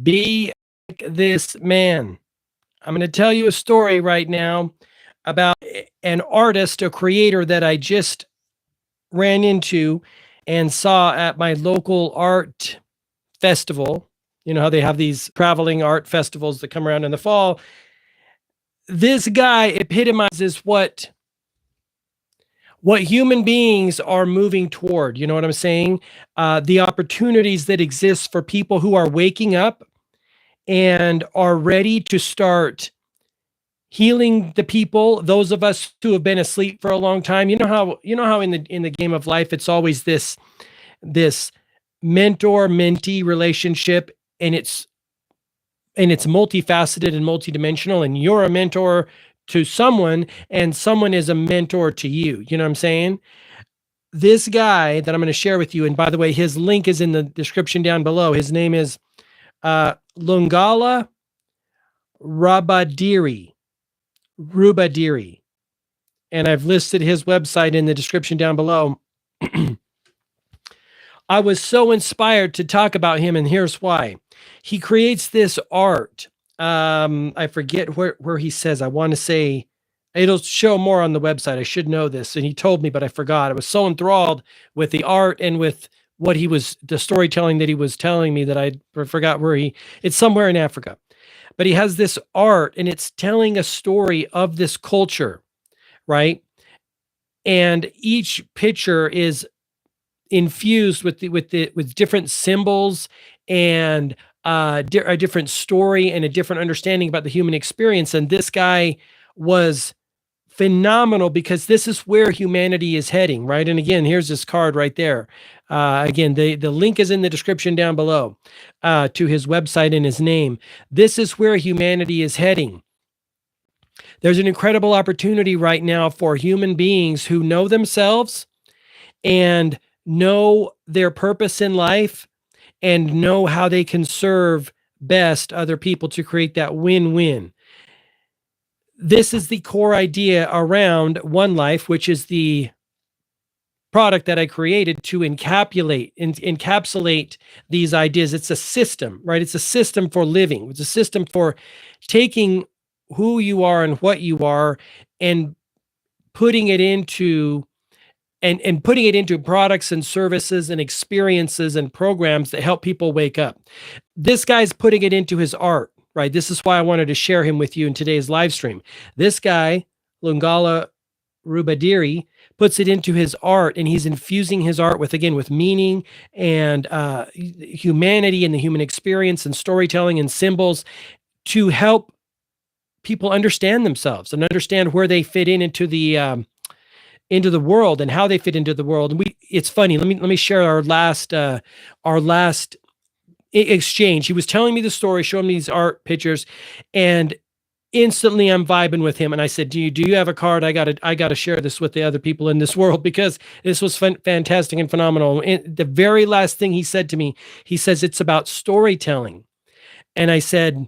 Be like this man. I'm going to tell you a story right now about an artist, a creator that I just ran into and saw at my local art festival. You know how they have these traveling art festivals that come around in the fall. This guy epitomizes what human beings are moving toward. You know what I'm saying? The opportunities that exist for people who are waking up and are ready to start healing the people, those of us who have been asleep for a long time. You know how in the game of life it's always this mentor mentee relationship, and it's multifaceted and multidimensional, and you're a mentor to someone and someone is a mentor to you. You know what I'm saying? This guy that I'm going to share with you, and by the way, his link is in the description down below. His name is Lungala Rubadiri. And I've listed his website in the description down below. I was so inspired to talk about him, and here's why. He creates this art. I forget where he says, I want to say, it'll show more on the website. I should know this. And he told me, but I forgot. I was so enthralled with the art and with the storytelling that he was telling me, that I forgot it's somewhere in Africa. But he has this art, and it's telling a story of this culture, right? And each picture is infused with different symbols and a different story and a different understanding about the human experience. And this guy was phenomenal, because this is where humanity is heading, right? And again, here's this card right there. Again, the link is in the description down below to his website and his name. This is where humanity is heading. There's an incredible opportunity right now for human beings who know themselves and know their purpose in life and know how they can serve best other people to create that win-win. This is the core idea around One Life, which is the product that I created to encapsulate these ideas. It's a system, right? It's a system for living. It's a system for taking who you are and what you are and putting it into products and services and experiences and programs that help people wake up. This guy's putting it into his art, right? This is why I wanted to share him with you in today's live stream. This guy, Lungala Rubadiri, puts it into his art, and he's infusing his art with meaning and humanity and the human experience and storytelling and symbols to help people understand themselves and understand where they fit into the world and how they fit into the world. And it's funny. Let me share our last exchange. He was telling me the story, showing me these art pictures, and instantly I'm vibing with him. And I said, do you have a card? I got to share this with the other people in this world, because this was fantastic and phenomenal. And the very last thing he said to me, he says, it's about storytelling. And I said,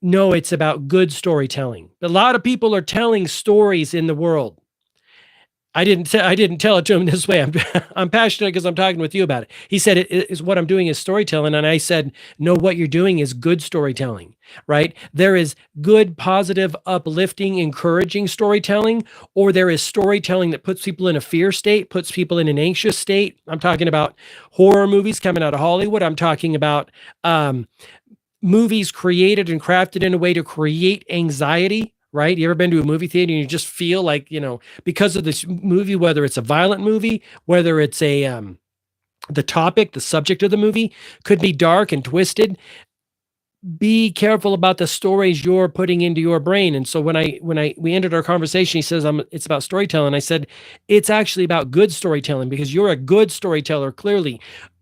no, it's about good storytelling. A lot of people are telling stories in the world. I didn't tell it to him this way. I'm passionate because I'm talking with you about it. He said, it is what I'm doing is storytelling. And I said, no, what you're doing is good storytelling, right? There is good, positive, uplifting, encouraging storytelling, or there is storytelling that puts people in a fear state, puts people in an anxious state. I'm talking about horror movies coming out of Hollywood. I'm talking about movies created and crafted in a way to create anxiety. Right? You ever been to a movie theater and you just feel like, because of this movie, whether it's a violent movie, whether it's the subject of the movie could be dark and twisted. Be careful about the stories you're putting into your brain. And so when we ended our conversation, he says, it's about storytelling. I said, it's actually about good storytelling, because you're a good storyteller, clearly.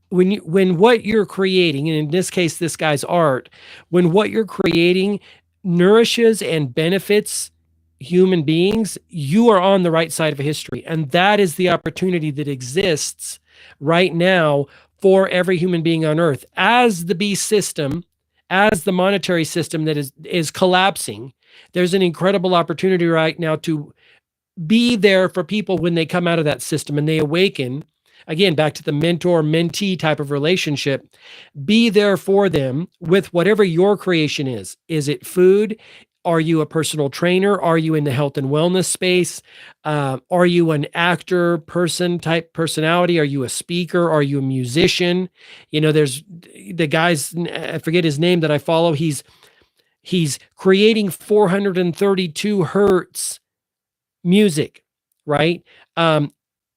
When what you're creating, and in this case, this guy's art, when what you're creating nourishes and benefits human beings, you are on the right side of history. And that is the opportunity that exists right now for every human being on earth. As the beast system, as the monetary system that is collapsing, there's an incredible opportunity right now to be there for people when they come out of that system and they awaken, again, back to the mentor-mentee type of relationship. Be there for them with whatever your creation is. Is it food? Are you a personal trainer? Are you in the health and wellness space? Are you an actor person type personality? Are you a speaker? Are you a musician? There's the guys, I forget his name, that I follow. He's creating 432 hertz music, right?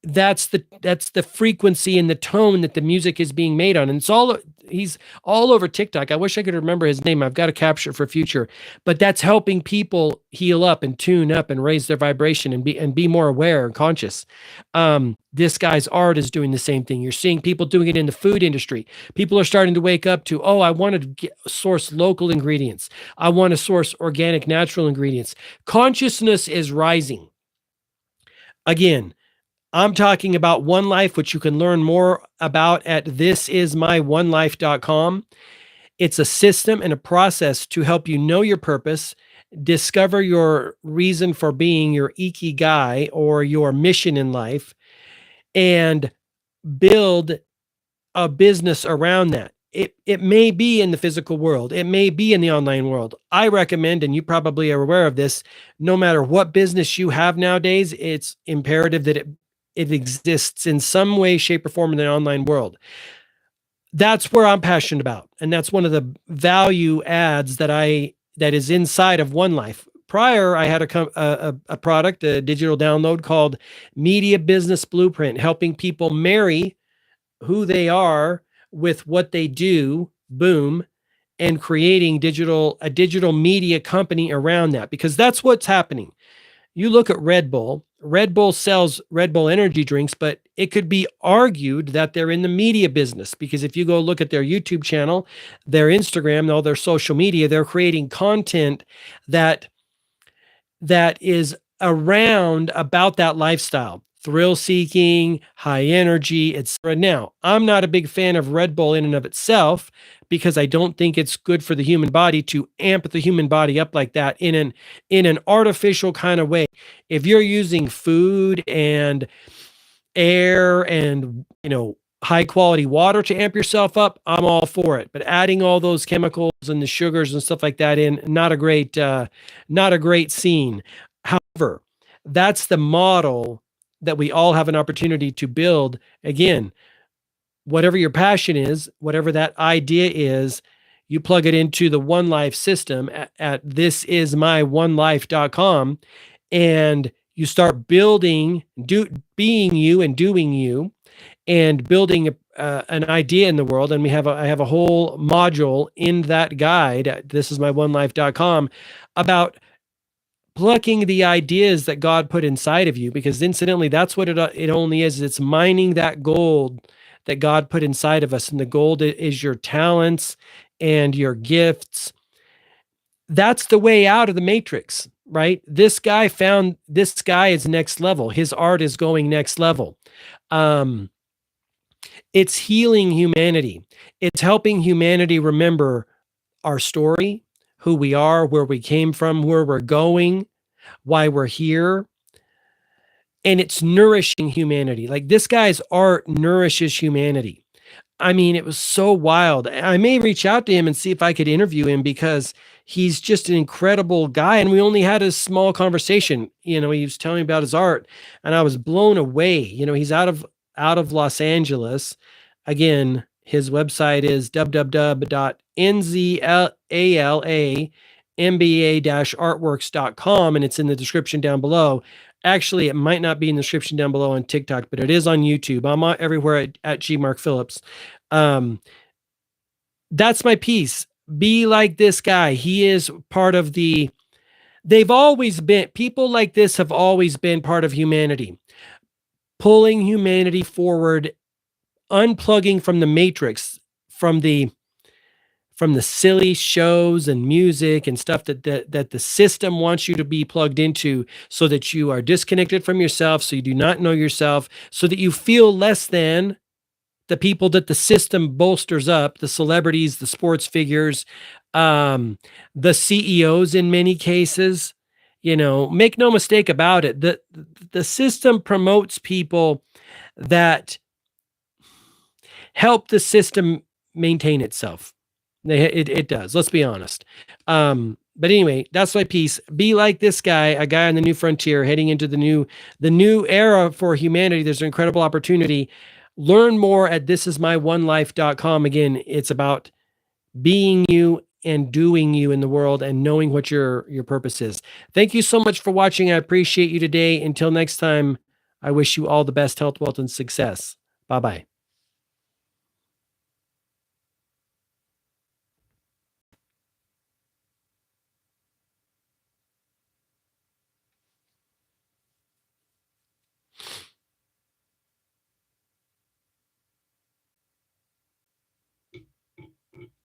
That's the frequency and the tone that the music is being made on. And he's all over TikTok. I wish I could remember his name. I've got to capture it for future, but that's helping people heal up and tune up and raise their vibration and be more aware and conscious. This guy's art is doing the same thing. You're seeing people doing it in the food industry. People are starting to wake up to, I want to source local ingredients. I want to source organic, natural ingredients. Consciousness is rising. Again, I'm talking about One Life, which you can learn more about at thisismyonelife.com. It's a system and a process to help you know your purpose, discover your reason for being, your ikigai, or your mission in life, and build a business around that. It may be in the physical world. It may be in the online world. I recommend, and you probably are aware of this, no matter what business you have nowadays, it's imperative that it exists in some way, shape, or form in the online world. That's where I'm passionate about. And that's one of the value adds that is inside of One Life. Prior, I had a product, a digital download called Media Business Blueprint, helping people marry who they are with what they do, boom, and creating a digital media company around that, because that's what's happening. You look at Red Bull. Red Bull sells Red Bull energy drinks, but it could be argued that they're in the media business, because if you go look at their YouTube channel, their Instagram, all their social media, they're creating content that is around about that lifestyle. Thrill seeking, high energy, etc. Now, I'm not a big fan of Red Bull in and of itself, because I don't think it's good for the human body to amp the human body up like that in an artificial kind of way. If you're using food and air and high quality water to amp yourself up, I'm all for it. But adding all those chemicals and the sugars and stuff like that in, not a great scene. However, that's the model that we all have an opportunity to build. Again, whatever your passion is, whatever that idea is, you plug it into the One Life system at thisismyonelife.com, and you start building, being you and doing you, and building an idea in the world. And I have a whole module in that guide at thisismyonelife.com about plucking the ideas that God put inside of you, because incidentally, that's what it only is. It's mining that gold that God put inside of us. And the gold is your talents and your gifts. That's the way out of the matrix, right? This guy is next level. His art is going next level. It's healing humanity. It's helping humanity remember our story, who we are, where we came from, where we're going, why we're here. And it's nourishing humanity. Like, this guy's art nourishes humanity. I mean, it was so wild. I may reach out to him and see if I could interview him, because he's just an incredible guy. And we only had a small conversation. He was telling me about his art, and I was blown away. He's out of Los Angeles. Again, his website is www.nzalamba-artworks.com, and it's in the description down below. Actually, it might not be in the description down below on TikTok, but it is on YouTube. I'm everywhere at G. Mark Phillips. That's my piece. Be like this guy. He is part of people like this have always been part of humanity, pulling humanity forward, unplugging from the matrix, from the silly shows and music and stuff that the system wants you to be plugged into, so that you are disconnected from yourself, so you do not know yourself, so that you feel less than the people that the system bolsters up, the celebrities, the sports figures, the CEOs in many cases. Make no mistake about it. The system promotes people that help the system maintain itself. It does. Let's be honest. But anyway, that's my piece. Be like this guy, a guy on the new frontier, heading into the new era for humanity. There's an incredible opportunity. Learn more at thisismyonelife.com. Again, it's about being you and doing you in the world and knowing what your purpose is. Thank you so much for watching. I appreciate you today. Until next time, I wish you all the best health, wealth, and success. Bye-bye.